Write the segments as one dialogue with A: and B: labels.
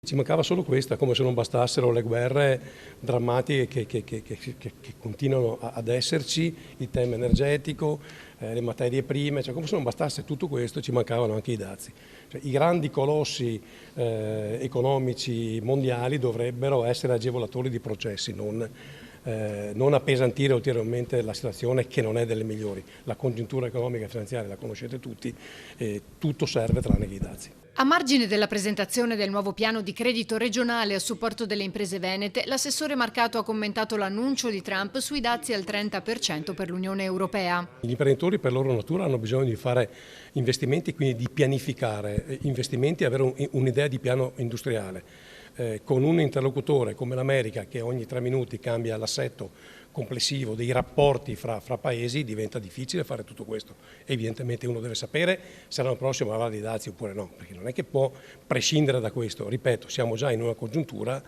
A: Ci mancava solo questa, come se non bastassero le guerre drammatiche che continuano ad esserci, il tema energetico, le materie prime, cioè come se non bastasse tutto questo ci mancavano anche i dazi. Cioè, i grandi colossi economici mondiali dovrebbero essere agevolatori di processi, non appesantire ulteriormente la situazione che non è delle migliori. La congiuntura economica e finanziaria la conoscete tutti, tutto serve tranne che i dazi.
B: A margine della presentazione del nuovo piano di credito regionale a supporto delle imprese venete, l'assessore Marcato ha commentato l'annuncio di Trump sui dazi al 30% per l'Unione Europea.
A: Gli imprenditori per loro natura hanno bisogno di fare investimenti, quindi di pianificare investimenti e avere un'idea di piano industriale. Con un interlocutore come l'America che ogni 3 minuti cambia l'assetto complessivo dei rapporti fra paesi diventa difficile fare tutto questo. Evidentemente uno deve sapere se l'anno prossimo avrà dei dazi oppure no, perché non è che può prescindere da questo. Ripeto, siamo già in una congiuntura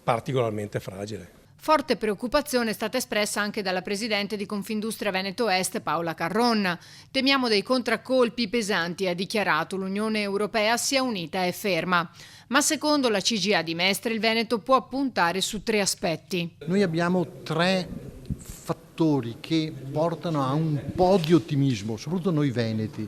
A: particolarmente fragile.
B: Forte preoccupazione è stata espressa anche dalla presidente di Confindustria Veneto Est, Paola Carronna. Temiamo dei contraccolpi pesanti, ha dichiarato. L'Unione Europea sia unita e ferma. Ma secondo la CGIA di Mestre il Veneto può puntare su 3 aspetti.
C: Noi abbiamo 3 fattori che portano a un po' di ottimismo, soprattutto noi veneti.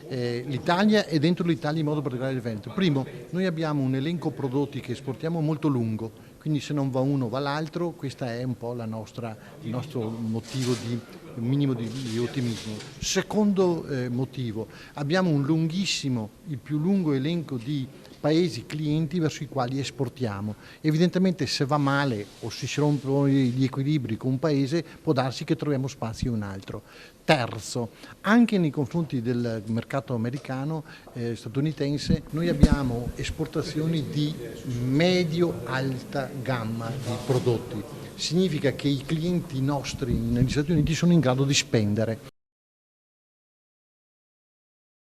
C: L'Italia e dentro l'Italia in modo particolare il Veneto. Primo, noi abbiamo un elenco prodotti che esportiamo molto lungo, quindi se non va uno va l'altro, questo è un po' il nostro motivo di minimo di ottimismo. Secondo motivo, abbiamo il più lungo elenco di paesi clienti verso i quali esportiamo. Evidentemente se va male o se si rompono gli equilibri con un paese può darsi che troviamo spazio in un altro. Terzo, anche nei confronti del mercato americano, statunitense, noi abbiamo esportazioni di medio-alta gamma di prodotti. Significa che i clienti nostri negli Stati Uniti sono in grado di spendere.